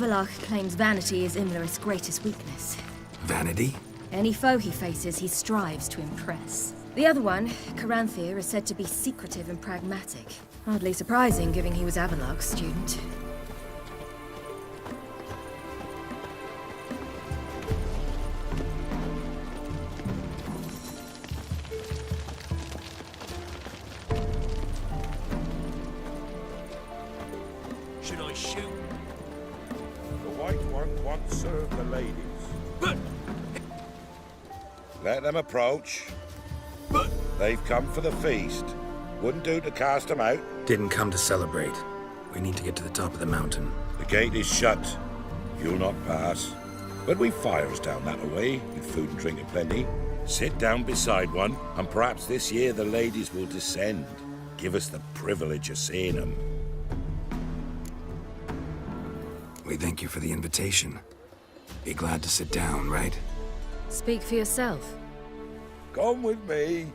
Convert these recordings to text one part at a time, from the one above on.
Valach claims vanity is Imlerith's greatest weakness. Vanity? Any foe he faces, he strives to impress. The other one, Caranthir, is said to be secretive and pragmatic. Hardly surprising, given he was Avalok's student. Should I shoot? The White One once served the ladies. But... Let them approach. But... They've come for the feast. Wouldn't do to cast them out. Didn't come to celebrate. We need to get to the top of the mountain. The gate is shut. You'll not pass. But we've fires down that away, with food and drink aplenty. Sit down beside one, and perhaps this year the ladies will descend. Give us the privilege of seeing them. We thank you for the invitation. Be glad to sit down, right? Speak for yourself. Come with me.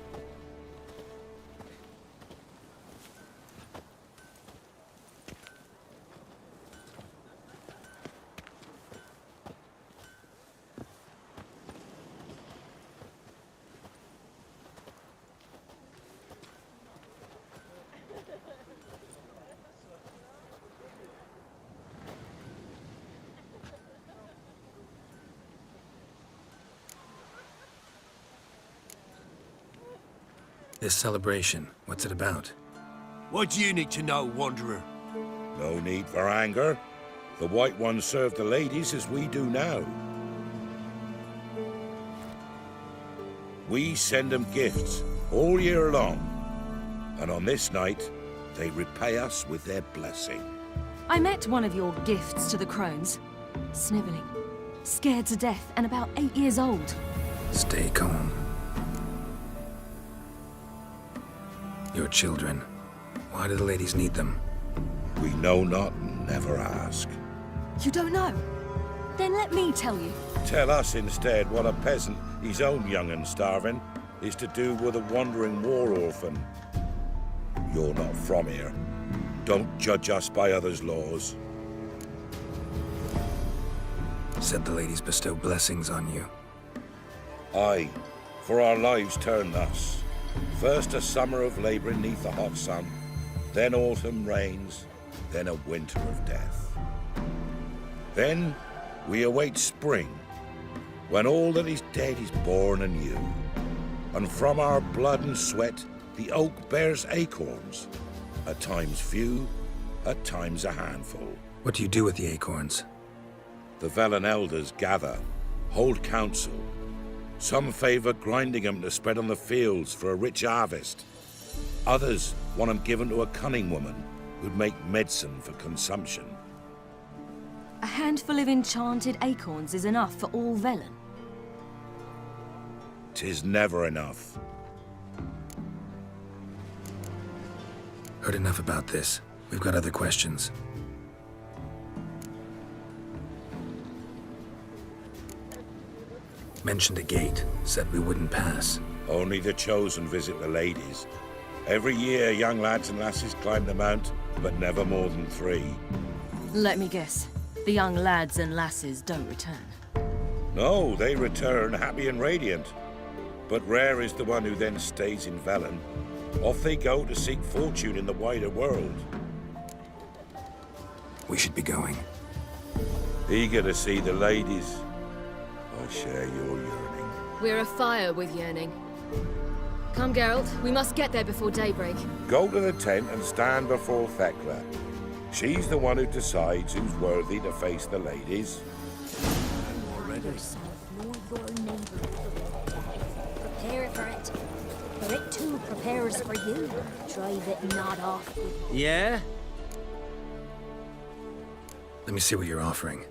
This celebration, what's it about? What do you need to know, Wanderer? No need for anger. The White Ones serve the ladies as we do now. We send them gifts all year long. And on this night, they repay us with their blessing. I met one of your gifts to the crones. Sniveling, scared to death, and about 8 years old. Stay calm. Your children. Why do the ladies need them? We know not and never ask. You don't know? Then let me tell you. Tell us instead what a peasant, his own young and starving, is to do with a wandering war orphan. You're not from here. Don't judge us by others' laws. Said the ladies bestow blessings on you. Aye, for our lives turn thus. First a summer of labouring neath the hot sun, then autumn rains, then a winter of death. Then we await spring, when all that is dead is born anew. And from our blood and sweat the oak bears acorns, at times few, at times a handful. What do you do with the acorns? The Velen elders gather, hold council. Some favor grinding them to spread on the fields for a rich harvest. Others want them given to a cunning woman who'd make medicine for consumption. A handful of enchanted acorns is enough for all Velen. 'Tis never enough. Heard enough about this. We've got other questions. Mentioned a gate. Said we wouldn't pass. Only the chosen visit the ladies. Every year young lads and lasses climb the mount, but never more than 3. Let me guess. The young lads and lasses don't return. No, they return happy and radiant. But rare is the one who then stays in Velen. Off they go to seek fortune in the wider world. We should be going. Eager to see the ladies. I share your yearning. We're afire with yearning. Come, Geralt. We must get there before daybreak. Go to the tent and stand before Thekla. She's the one who decides who's worthy to face the ladies. Yourself nor your neighbor. Prepare for it. For it too prepares for you. Drive it not off with Yeah? Let me see what you're offering.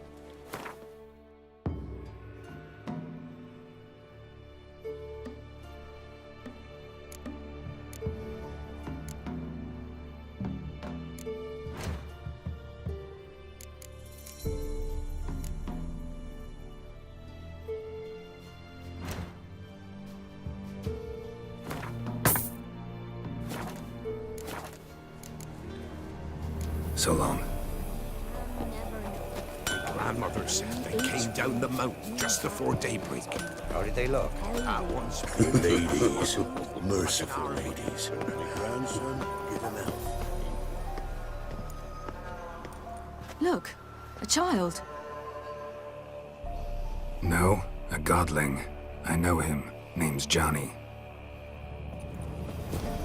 So long. never. grandmother said they came down the mountain just before daybreak. How did they look? At once, Ladies, merciful ladies. My grandson, get him out. Look, a child. No, a godling. I know him. Name's Johnny.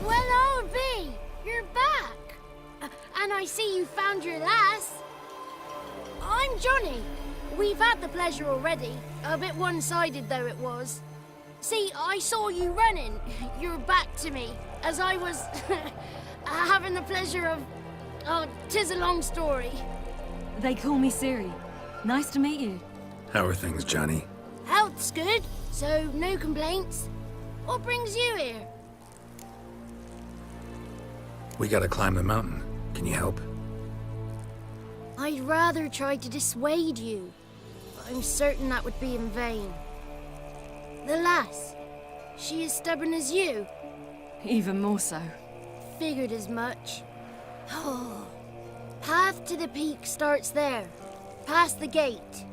Well, old B, you're back. And I see you found your lass. I'm Johnny. We've had the pleasure already. A bit one-sided though it was. See, I saw you running. Your back to me. As I was having the pleasure of... Oh, 'tis a long story. They call me Ciri. Nice to meet you. How are things, Johnny? Health's good, so no complaints. What brings you here? We gotta climb the mountain. Can you help? I'd rather try to dissuade you. I'm certain that would be in vain. The lass, she as stubborn as you? Even more so. Figured as much. Oh. Path to the peak starts there, past the gate.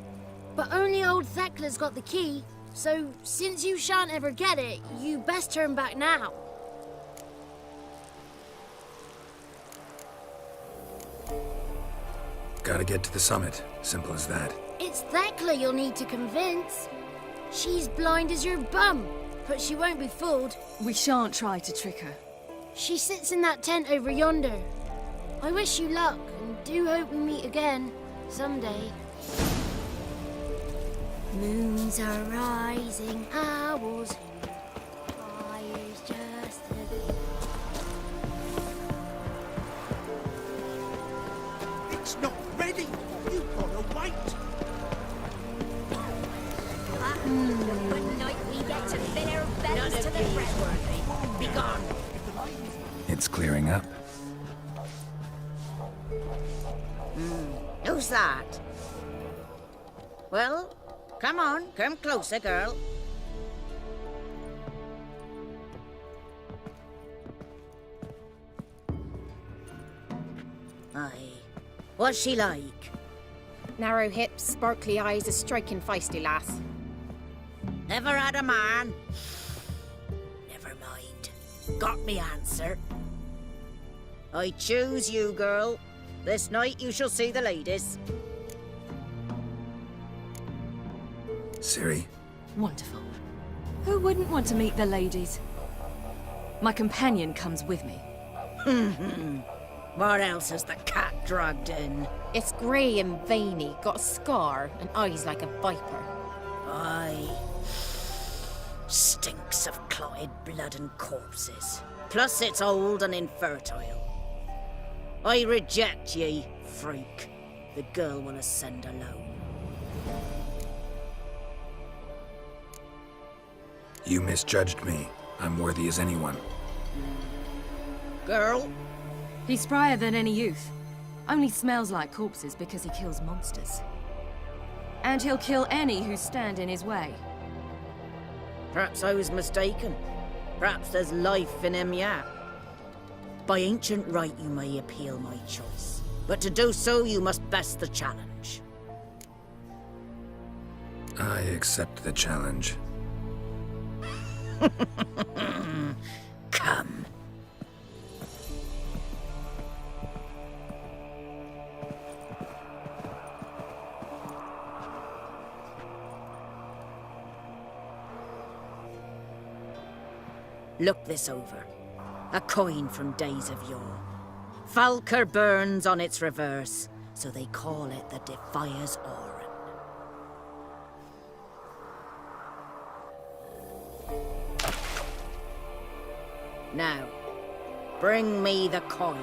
But only old Thekla's got the key, so since you shan't ever get it, you best turn back now. Gotta get to the summit. Simple as that. It's Thekla you'll need to convince. She's blind as your bum, but she won't be fooled. We shan't try to trick her. She sits in that tent over yonder. I wish you luck, and do hope we meet again, someday. Moons are rising, owls. Fire's just a bit. it's not ready. You gotta wait. Good night, we get to fit our bellies to the bread. Be gone. It's clearing up. Who's that? Well, come on, come closer, girl. Aye. What's she like? Narrow hips, sparkly eyes, a striking feisty lass. Never had a man? Never mind. Got me answer. I choose you, girl. This night you shall see the ladies. Ciri, Wonderful. Who wouldn't want to meet the ladies? My companion comes with me. What else has the cat dragged in? It's grey and veiny, got a scar, and eyes like a viper. Aye. Stinks of clotted blood and corpses. Plus it's old and infertile. I reject ye, freak. The girl will ascend alone. you misjudged me. I'm worthy as anyone. Girl? He's sprier than any youth. Only smells like corpses because he kills monsters. And he'll kill any who stand in his way. Perhaps I was mistaken. Perhaps there's life in him yet. By ancient right you may appeal my choice. But to do so you must best the challenge. I accept the challenge. Come. Look this over. A coin from days of yore. Falker burns on its reverse, so they call it the Defier's Oran. Now, bring me the coin.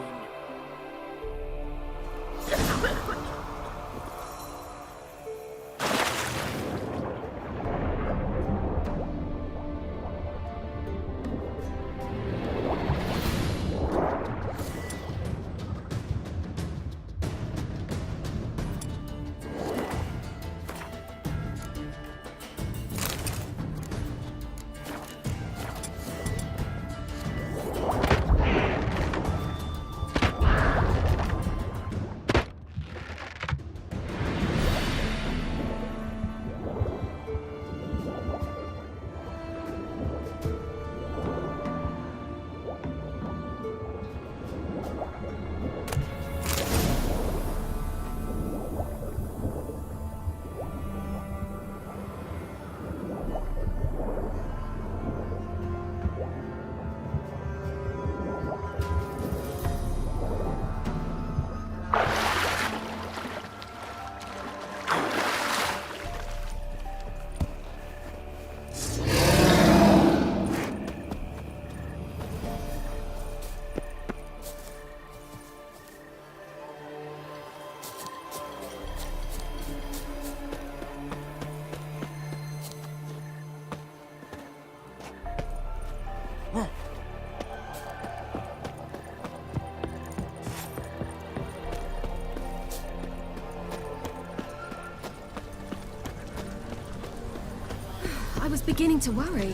I was beginning to worry.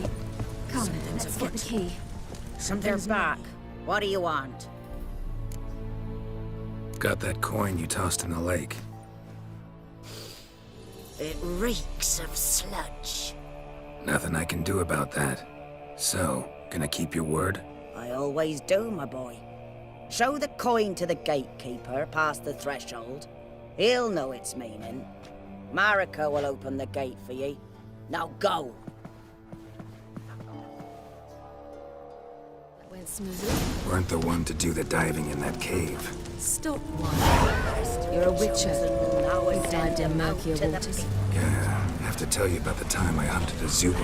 Come, let's get the key. They're back. What do you want? Got that coin you tossed in the lake. It reeks of sludge. Nothing I can do about that. So, gonna keep your word? I always do, my boy. Show the coin to the gatekeeper past the threshold. He'll know its meaning. Marika will open the gate for ye. Now go. That went smoothly. Weren't the one to do the diving in that cave. Stop one. You're a witcher. You dived in murkier waters. Yeah, I have to tell you about the time I hunted a Zubul.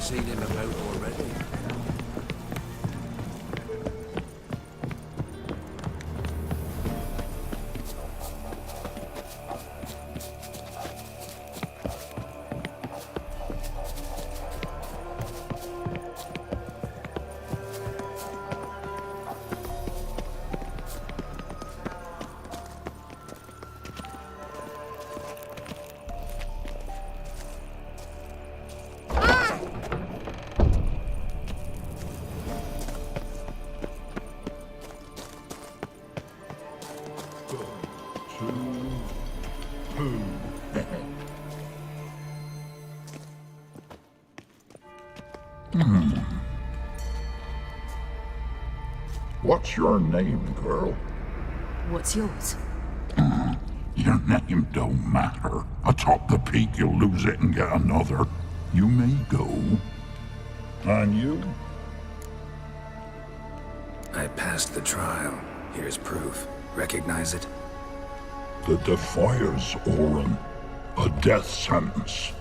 Seen him about already. What's your name, girl? What's yours? Your name don't matter. Atop the peak, you'll lose it and get another. You may go. And you? I passed the trial. Here's proof. Recognize it? The Defiers, Orin. A death sentence.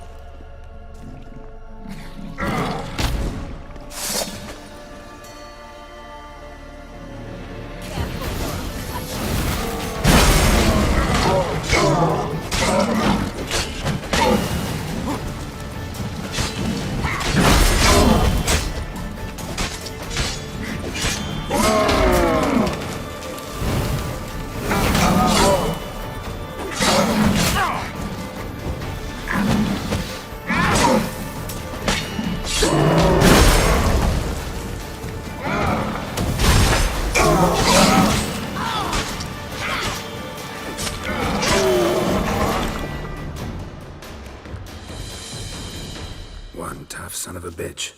One tough son of a bitch.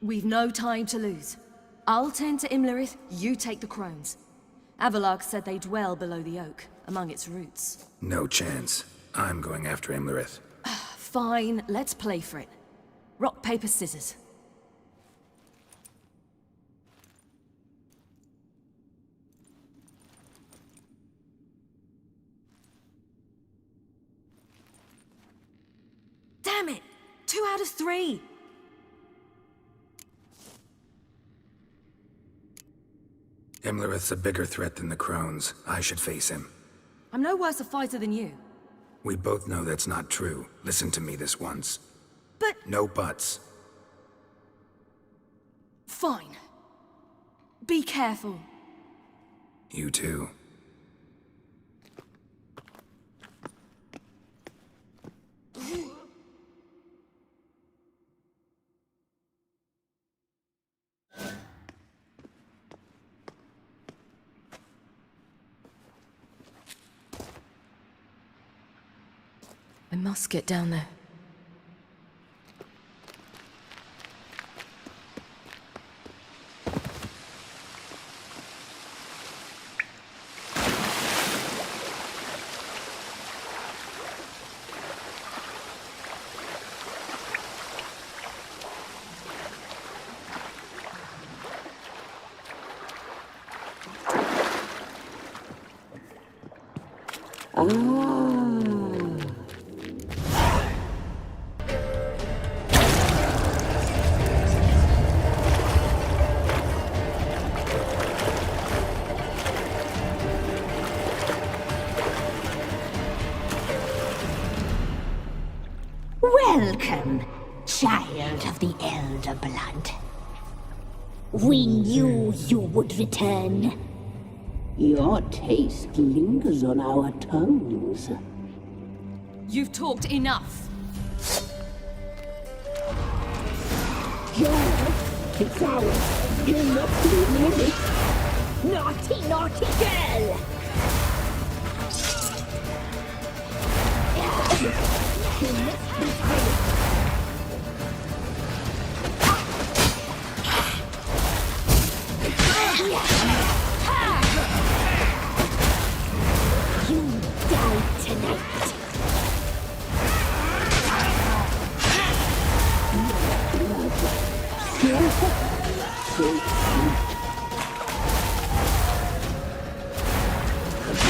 We've no time to lose. I'll tend to Imlerith, you take the crones. Avalok said they dwell below the oak, among its roots. No chance. I'm going after Imlerith. Fine, let's play for it. Rock, paper, scissors. Damn it! 2 out of 3! Imlerith's a bigger threat than the crones. I should face him. I'm no worse a fighter than you. We both know that's not true. Listen to me this once. But... No buts. Fine. Be careful. You too. I must get down there. Welcome, child of the Elder Blood. We knew you would return. Your taste lingers on our tongues. You've talked enough. Joel, it's ours. You're not leaving it. Naughty, naughty girl! You must be punished. You die tonight.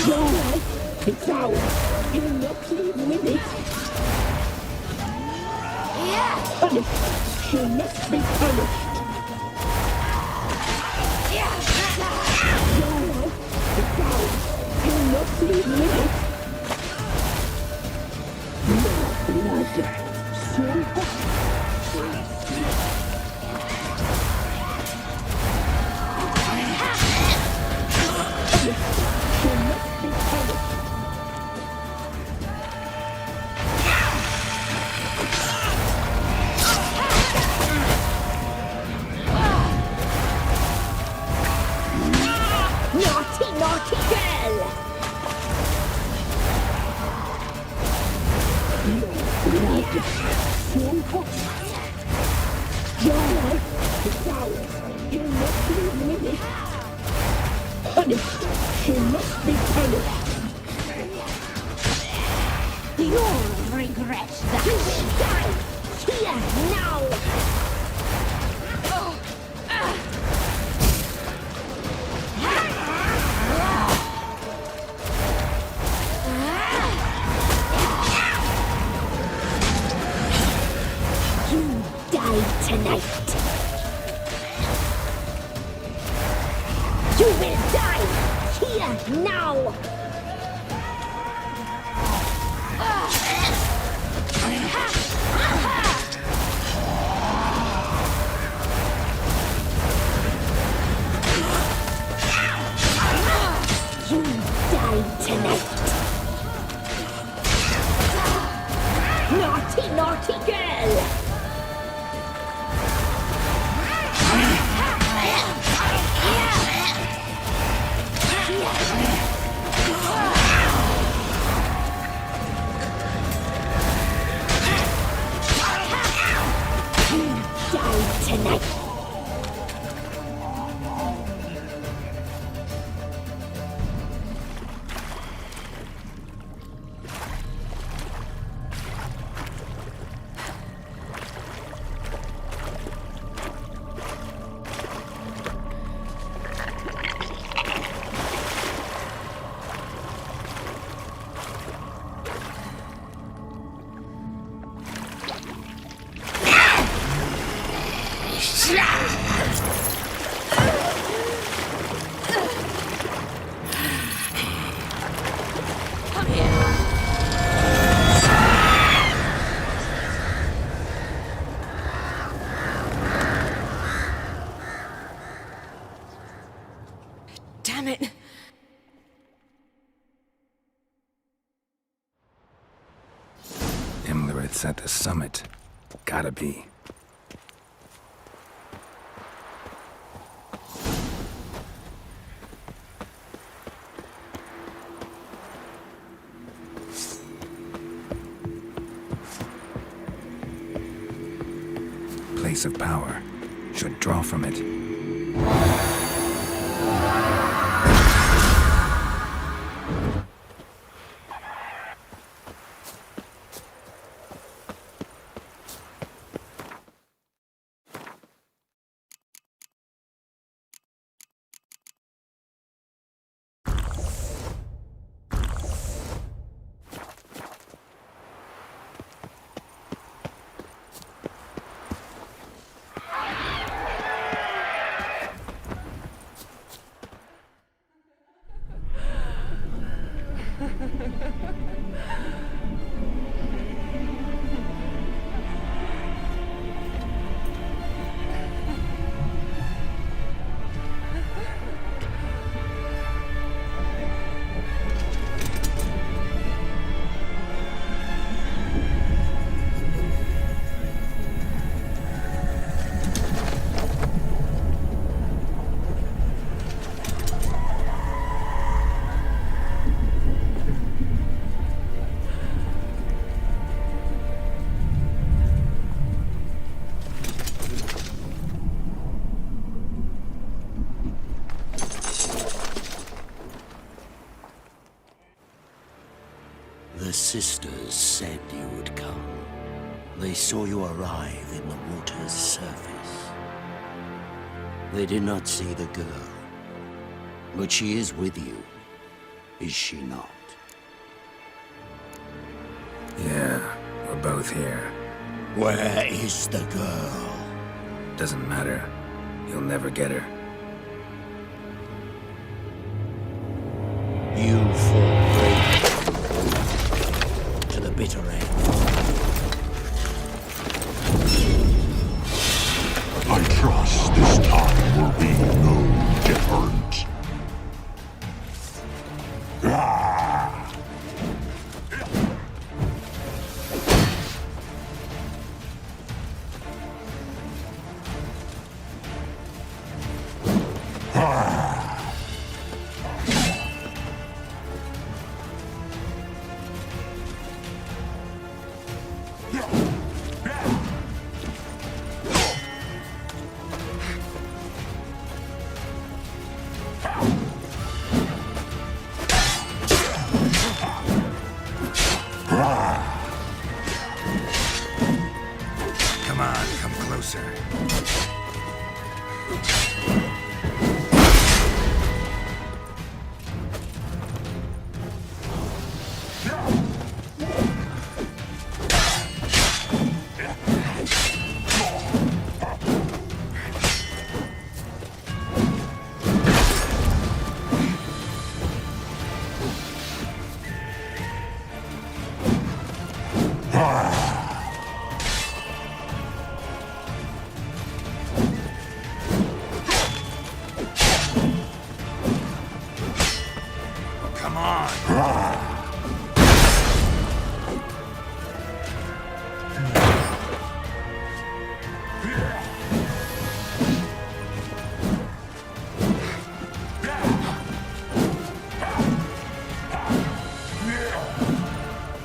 Joel, it's ours. You're not leaving with it. Punished. She must be punished. Joel, it's ours. You're not leaving with it. Your blood. So naughty, naughty girl! Your blood. So Joel, it's ours. You're not leaving with it. Punished. She must be punished. You'll regret that. You will die here now. You die tonight. You will die here now. You die tonight. Naughty, naughty girl. Die tonight. Damn it. Imlerith's at the summit. Gotta be. Place of power. Should draw from it. sisters said you would come. They saw you arrive in the water's surface. They did not see the girl. But she is with you, is she not? Yeah, we're both here. Where is the girl? Doesn't matter. You'll never get her. You fought bravely to the bitter end. I trust this time will be no different. Come on, come closer. Come on.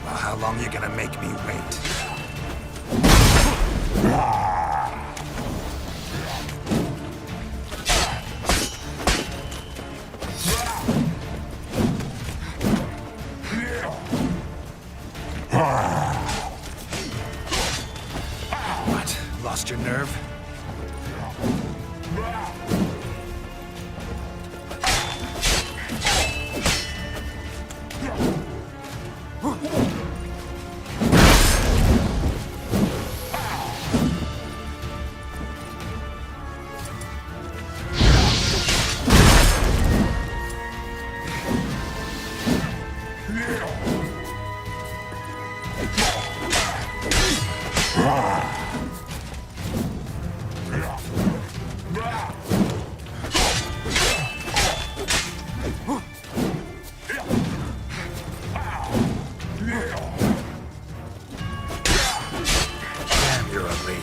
Well, how long you gonna make me wait? What? Lost your nerve? Damn, you're ugly.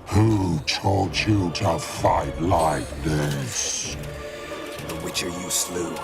Who taught you to fight like this? The Witcher you slew.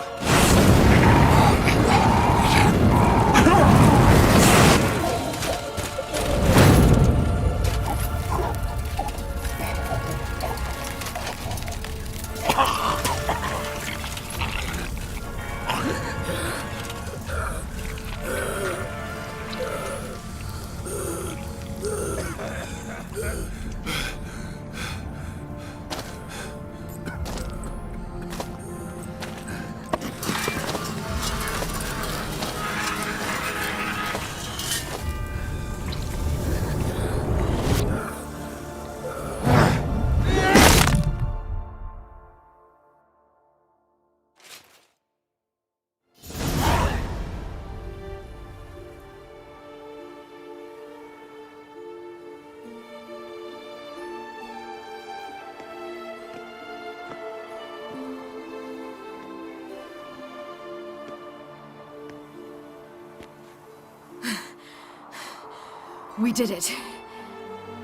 We did it.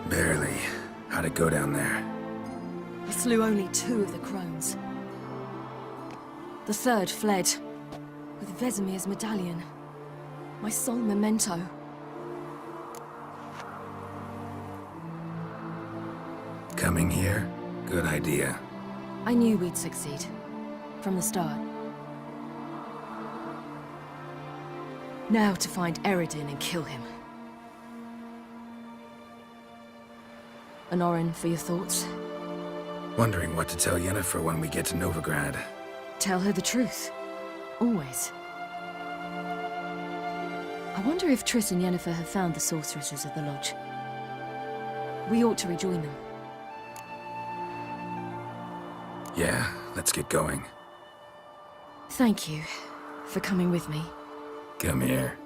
Barely. How'd it go down there? We slew only 2 of the crones. The 3rd fled, with Vesemir's medallion. My sole memento. Coming here? Good idea. I knew we'd succeed. From the start. Now to find Eredin and kill him. Honorin, for your thoughts? Wondering what to tell Yennefer when we get to Novigrad. Tell her the truth. Always. I wonder if Triss and Yennefer have found the sorceresses of the Lodge. We ought to rejoin them. Yeah, let's get going. Thank you for coming with me. Come here.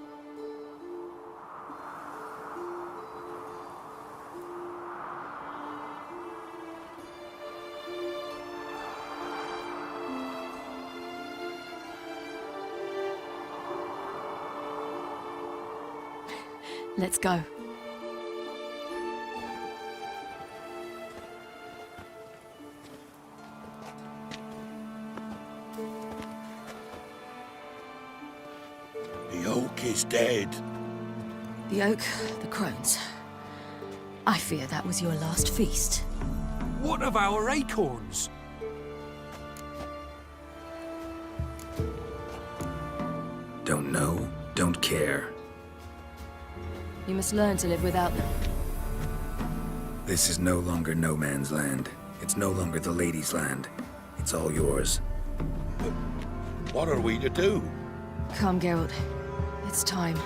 Let's go. The oak is dead. The oak, the crones. I fear that was your last feast. What of our acorns? Don't know, don't care. You must learn to live without them. This is no longer no man's land. It's no longer the lady's land. It's all yours. What are we to do? Come, Geralt. It's time.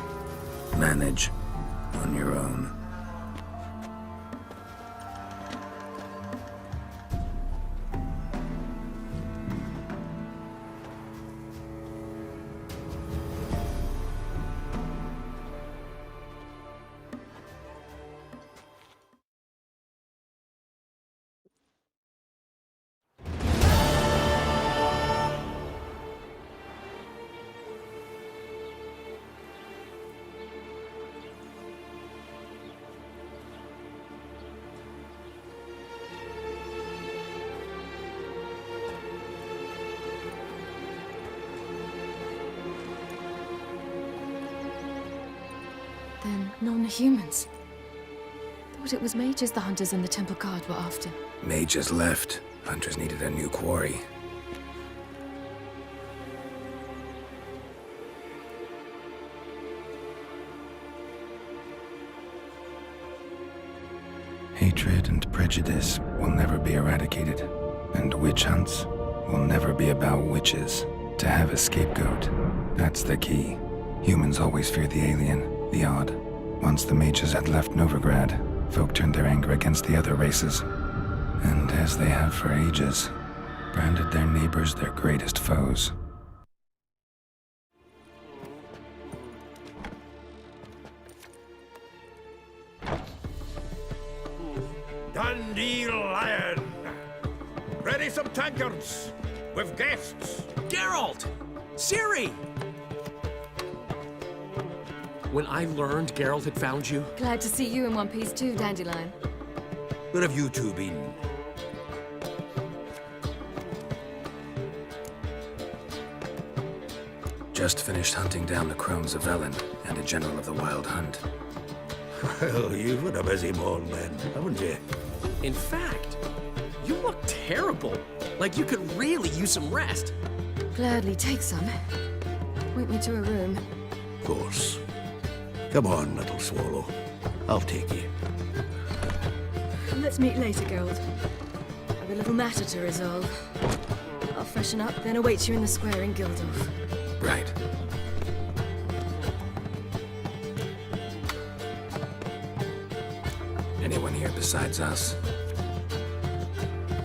Manage. On your own. Then non-humans. Thought it was mages the hunters and the Temple Guard were after. Mages left. Hunters needed a new quarry. Hatred and prejudice will never be eradicated, and witch hunts will never be about witches. To have a scapegoat, that's the key. Humans always fear the alien, the odd. Once the mages had left Novigrad, folk turned their anger against the other races. And as they have for ages, branded their neighbors their greatest foes. Dandelion! Ready some tankards! With guests! Geralt! Ciri! When I learned Geralt had found you... Glad to see you in one piece too, Dandelion. Where have you two been? Just finished hunting down the crones of Velen and a general of the Wild Hunt. Well, you've had a busy morning then, haven't you? In fact, you look terrible. Like you could really use some rest. Gladly take some. Point me to a room. Of course. Come on, little swallow. I'll take you. Let's meet later, Geralt. I've a little matter to resolve. I'll freshen up, then await you in the square in Gildorf. Right. Anyone here besides us?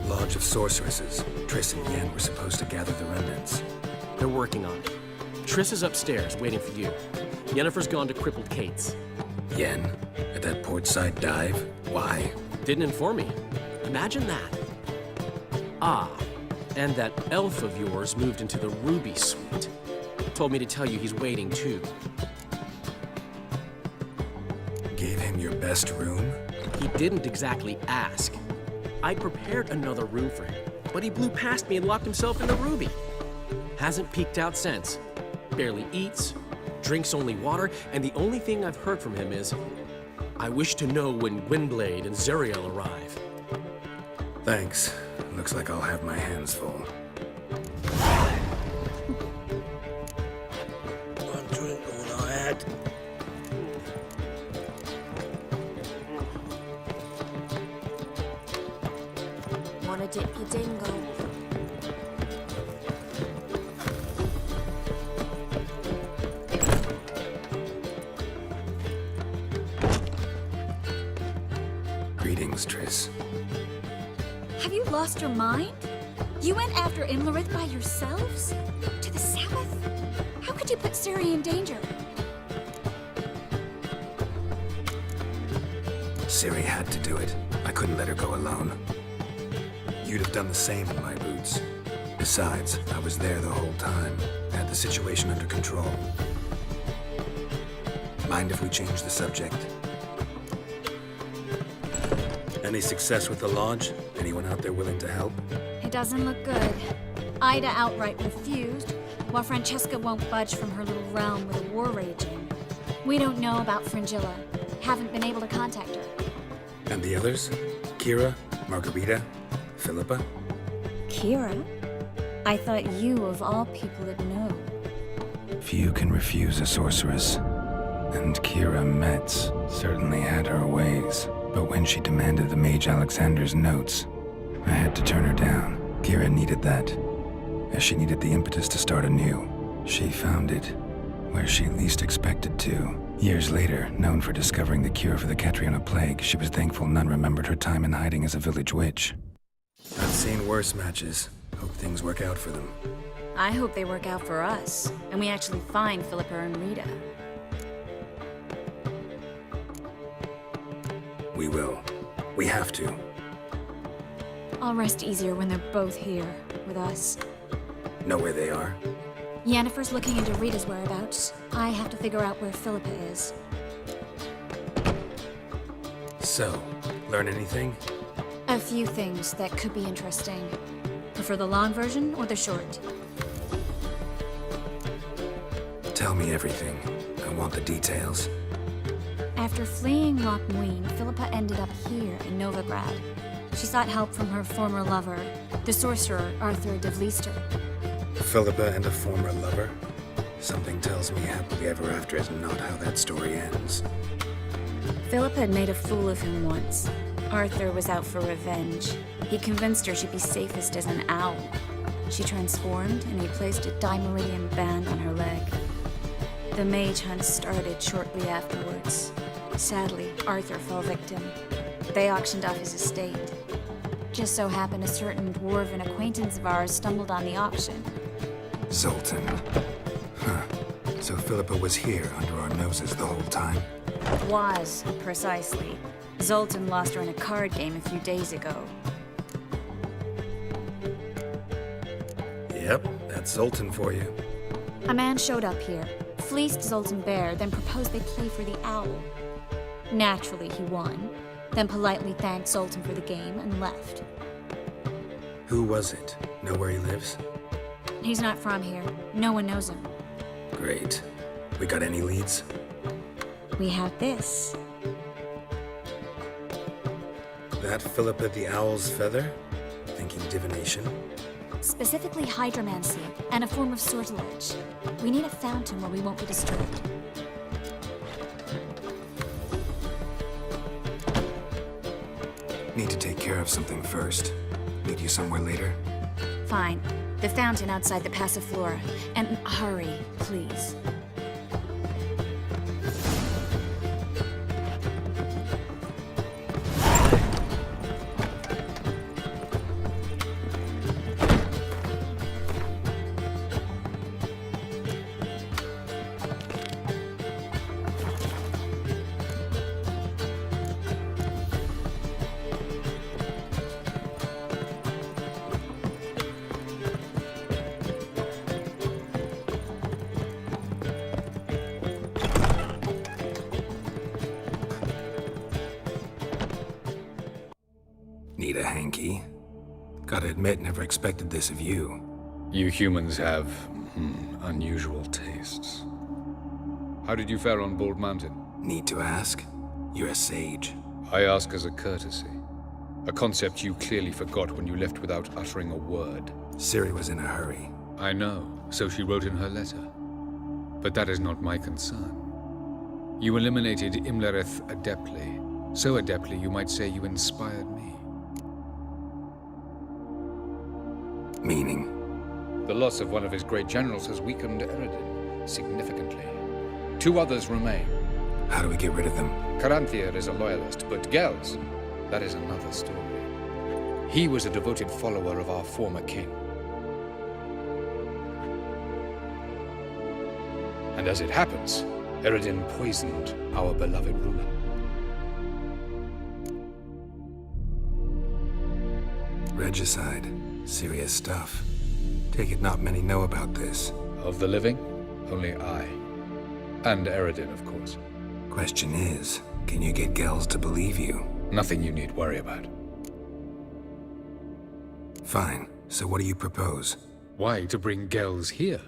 Lodge of Sorceresses. Triss and Yen were supposed to gather the remnants. They're working on it. Triss is upstairs, waiting for you. Yennefer's gone to Crippled Kate's. Yen? At that portside dive? Why? Didn't inform me. Imagine that. Ah, and that elf of yours moved into the Ruby Suite. Told me to tell you he's waiting too. Gave him your best room? He didn't exactly ask. I prepared another room for him, but he blew past me and locked himself in the Ruby. Hasn't peeked out since. Barely eats, drinks only water, and the only thing I've heard from him is, I wish to know when Gwynblade and Zuriel arrive. Thanks. Looks like I'll have my hands full. One drink all I had. Wanna dip your dingo? Greetings, Triss. Have you lost your mind? You went after Imlerith by yourselves? To the Sabbath? How could you put Ciri in danger? Ciri had to do it. I couldn't let her go alone. You'd have done the same in my boots. Besides, I was there the whole time. Had the situation under control. Mind if we change the subject? Any success with the Lodge? Anyone out there willing to help? It doesn't look good. Ida outright refused, while Francesca won't budge from her little realm with a war raging. We don't know about Fringilla. Haven't been able to contact her. And the others? Kira? Margarita? Philippa? Kira? I thought you, of all people, would know. Few can refuse a sorceress. And Kira Metz certainly had her ways. But when she demanded the Mage Alexander's notes, I had to turn her down. Kira needed that, as she needed the impetus to start anew. She found it where she least expected to. Years later, known for discovering the cure for the Catriona plague, she was thankful none remembered her time in hiding as a village witch. I've seen worse matches. Hope things work out for them. I hope they work out for us, and we actually find Philippa and Rita. We will. We have to. I'll rest easier when they're both here, with us. Know where they are? Yennefer's looking into Rita's whereabouts. I have to figure out where Philippa is. So, learn anything? A few things that could be interesting. Prefer the long version or the short? Tell me everything. I want the details. After fleeing Loch Muin, Philippa ended up here in Novigrad. She sought help from her former lover, the sorcerer Arthur de Vlister. Philippa and a former lover? Something tells me happily ever after is not how that story ends. Philippa had made a fool of him once. Arthur was out for revenge. He convinced her she'd be safest as an owl. She transformed, and he placed a Dimeridian band on her leg. The mage hunt started shortly afterwards. Sadly, Arthur fell victim. They auctioned off his estate. Just so happened a certain dwarven acquaintance of ours stumbled on the auction. Zoltan. Huh. So Philippa was here under our noses the whole time? Was, precisely. Zoltan lost her in a card game a few days ago. Yep, that's Zoltan for you. A man showed up here, fleeced Zoltan bare, then proposed they play for the owl. Naturally, he won, then politely thanked Zoltan for the game and left. Who was it? Know where he lives? He's not from here. No one knows him. Great. We got any leads? We have this. That Philippa the Owl's feather? Thinking divination? Specifically hydromancy, and a form of sortilege. We need a fountain where we won't be disturbed. Need to take care of something first. Meet you somewhere later? Fine. The fountain outside the Passiflora. And hurry, please. Need a hanky? Gotta admit, never expected this of you. You humans have, unusual tastes. How did you fare on Bald Mountain? Need to ask? You're a sage. I ask as a courtesy. A concept you clearly forgot when you left without uttering a word. Ciri was in a hurry. I know, so she wrote in her letter. But that is not my concern. You eliminated Imlerith adeptly. So adeptly, you might say you inspired me. Meaning? The loss of one of his great generals has weakened Eredin significantly. 2 others remain. How do we get rid of them? Caranthir is a loyalist, but Gels, that is another story. He was a devoted follower of our former king. And as it happens, Eredin poisoned our beloved ruler. Regicide. Serious stuff. Take it not many know about this. Of the living, only I. And Eredin, of course. Question is, can you get Gels to believe you? Nothing you need worry about. Fine. So what do you propose? Why, to bring Gels here.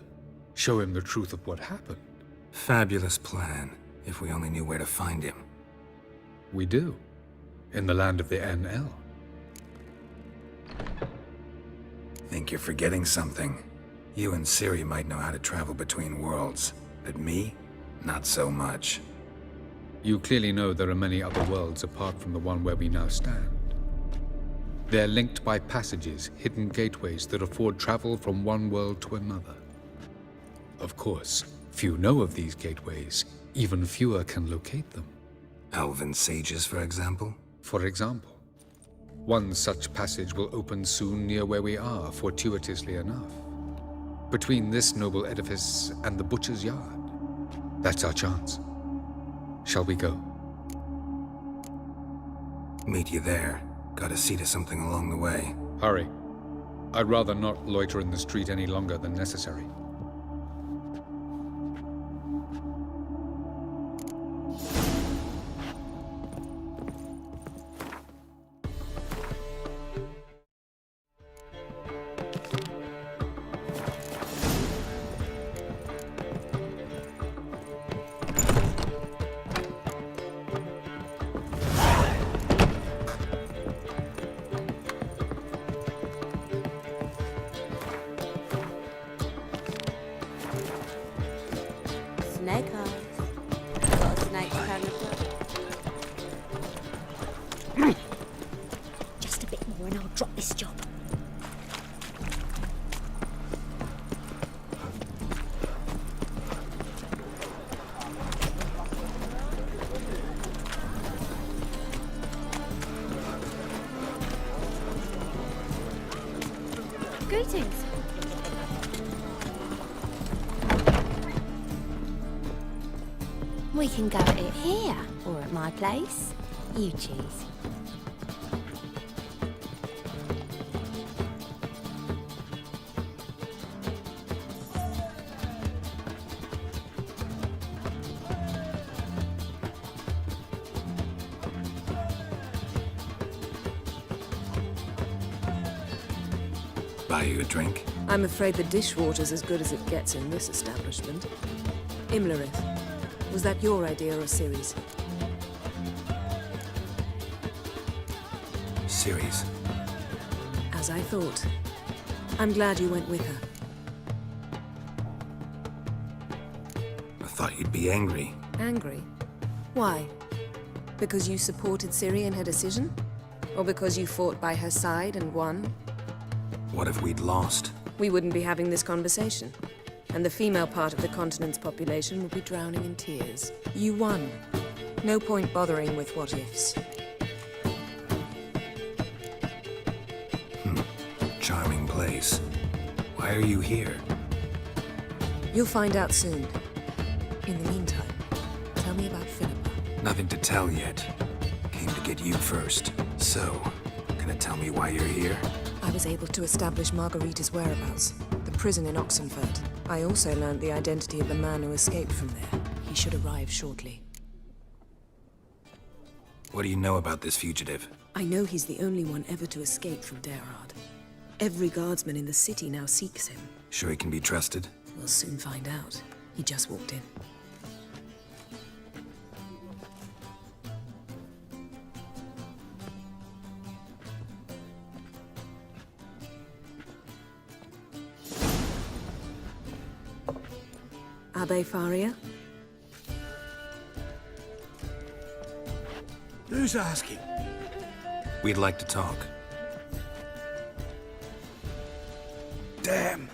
Show him the truth of what happened. Fabulous plan, if we only knew where to find him. We do. In the land of the NL. Think you're forgetting something. You and Ciri might know how to travel between worlds, but me? Not so much. You clearly know there are many other worlds apart from the one where we now stand. They're linked by passages, hidden gateways that afford travel from one world to another. Of course, few know of these gateways. Even fewer can locate them. Elven sages, for example? For example. One such passage will open soon near where we are, fortuitously enough. Between this noble edifice and the butcher's yard. That's our chance. Shall we go? Meet you there. Gotta see to something along the way. Hurry. I'd rather not loiter in the street any longer than necessary. Snake eyes. Got a snake kind of Just a bit more and I'll drop this job. Greetings. We can go at it here, or at my place. You choose. Buy you a drink? I'm afraid the dishwater's as good as it gets in this establishment. Imlerith. Was that your idea or Ciri's? Ciri's. As I thought. I'm glad you went with her. I thought you'd be angry. Angry? Why? Because you supported Ciri in her decision? Or because you fought by her side and won? What if we'd lost? We wouldn't be having this conversation. And the female part of the continent's population would be drowning in tears. You won. No point bothering with what-ifs. Charming place. Why are you here? You'll find out soon. In the meantime, tell me about Philippa. Nothing to tell yet. Came to get you first. So, gonna tell me why you're here? I was able to establish Margarita's whereabouts. The prison in Oxenfurt. I also learned the identity of the man who escaped from there. He should arrive shortly. What do you know about this fugitive? I know he's the only one ever to escape from Daerad. Every guardsman in the city now seeks him. Sure he can be trusted? We'll soon find out. He just walked in. Abbe Faria? Who's asking? We'd like to talk. Damn.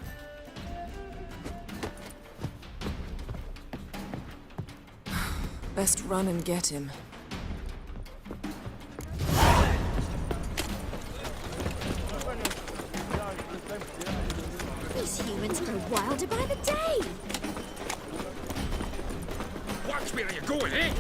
Best run and get him. These humans grow wilder by the day. Watch where you're going, eh?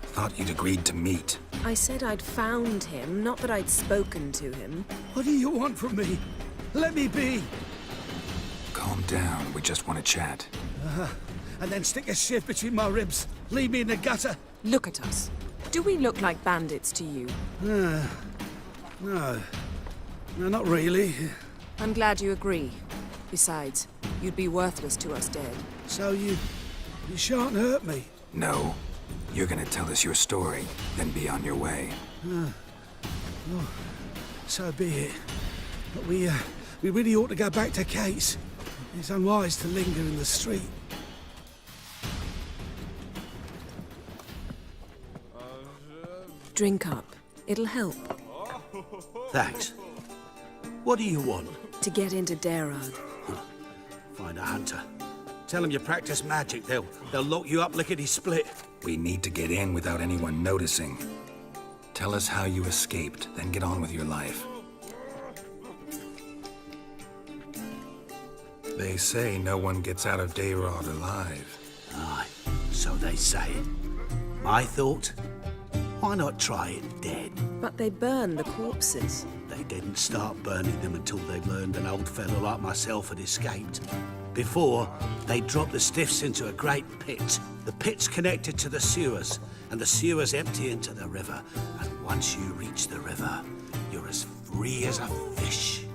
Thought you'd agreed to meet. I said I'd found him, not that I'd spoken to him. What do you want from me? Let me be. Calm down, we just want to chat. And then stick a shiv between my ribs. Leave me in the gutter. Look at us. Do we look like bandits to you? No. No, not really. I'm glad you agree. Besides, you'd be worthless to us dead. So you shan't hurt me. No. You're gonna tell us your story, then be on your way. Oh, so be it. But we really ought to go back to Kate's. It's unwise to linger in the street. Drink up. It'll help. Thanks. What do you want? To get into Daerad. Find a hunter. Tell them you practice magic. They'll lock you up lickety-split. We need to get in without anyone noticing. Tell us how you escaped, then get on with your life. They say no one gets out of Daerad alive. Aye, so they say. My thought? Why not try it dead? But they burn the corpses. They didn't start burning them until they learned an old fellow like myself had escaped. Before, they dropped the stiffs into a great pit. The pit's connected to the sewers, and the sewers empty into the river. And once you reach the river, you're as free as a fish.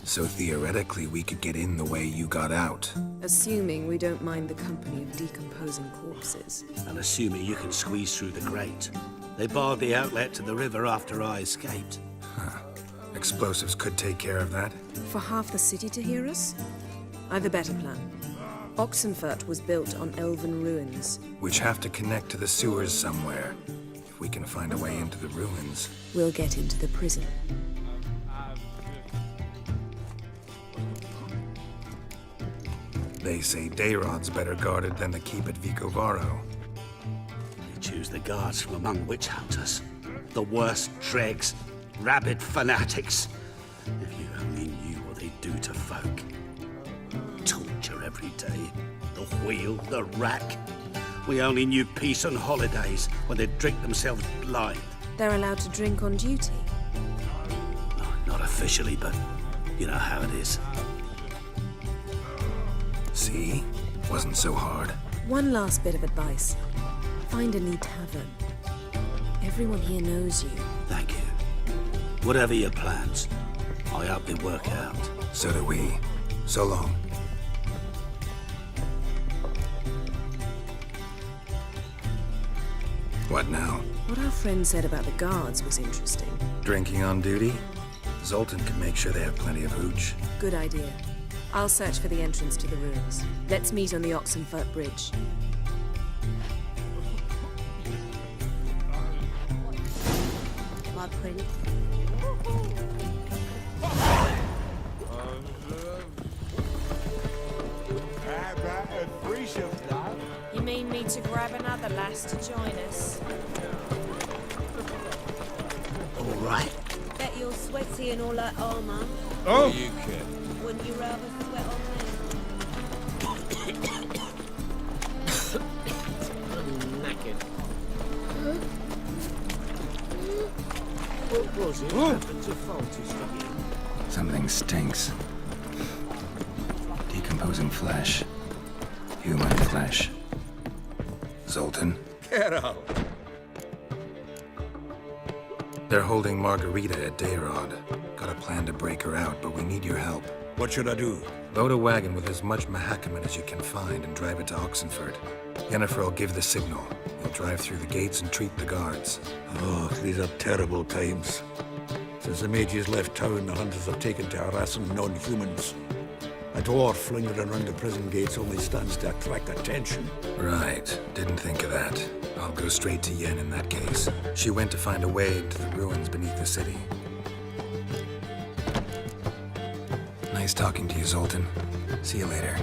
So theoretically, we could get in the way you got out. Assuming we don't mind the company of decomposing corpses. And assuming you can squeeze through the grate. They barred the outlet to the river after I escaped. Huh. Explosives could take care of that. For half the city to hear us? I've a better plan. Oxenfurt was built on elven ruins. Which have to connect to the sewers somewhere. If we can find a way into the ruins. We'll get into the prison. They say Daerad's better guarded than the keep at Vicovaro. They choose the guards from among witch hunters. The worst dregs, rabid fanatics. If you only knew what they do to folk. Torture every day. The wheel, the rack. We only knew peace on holidays when they'd drink themselves blind. They're allowed to drink on duty? No, not officially, but you know how it is. See? Wasn't so hard. One last bit of advice. Find a neat tavern. Everyone here knows you. Thank you. Whatever your plans, I hope they work out. So do we. So long. What now? What our friend said about the guards was interesting. Drinking on duty? Zoltan can make sure they have plenty of hooch. Good idea. I'll search for the entrance to the ruins. Let's meet on the Oxenfurt Bridge. My prince. You mean me to grab another lass to join us? All right. Bet you're sweaty and all that armor. Oh! You kid. Wouldn't you rather sweat on me? Knackered. What was it? Happened to faulty stuff. Something stinks. Decomposing flesh. Human flesh. Zoltan? Get out. They're holding Margarita at Dayrod. Got a plan to break her out, but we need your help. What should I do? Load a wagon with as much Mahakaman as you can find and drive it to Oxenford. Yennefer will give the signal. You'll drive through the gates and treat the guards. Oh, these are terrible times. Since the mages left town, the hunters have taken to harassing non-humans. A dwarf lingering around the prison gates only stands to attract attention. Right. Didn't think of that. I'll go straight to Yen in that case. She went to find a way into the ruins beneath the city. Nice talking to you, Zoltan. See you later.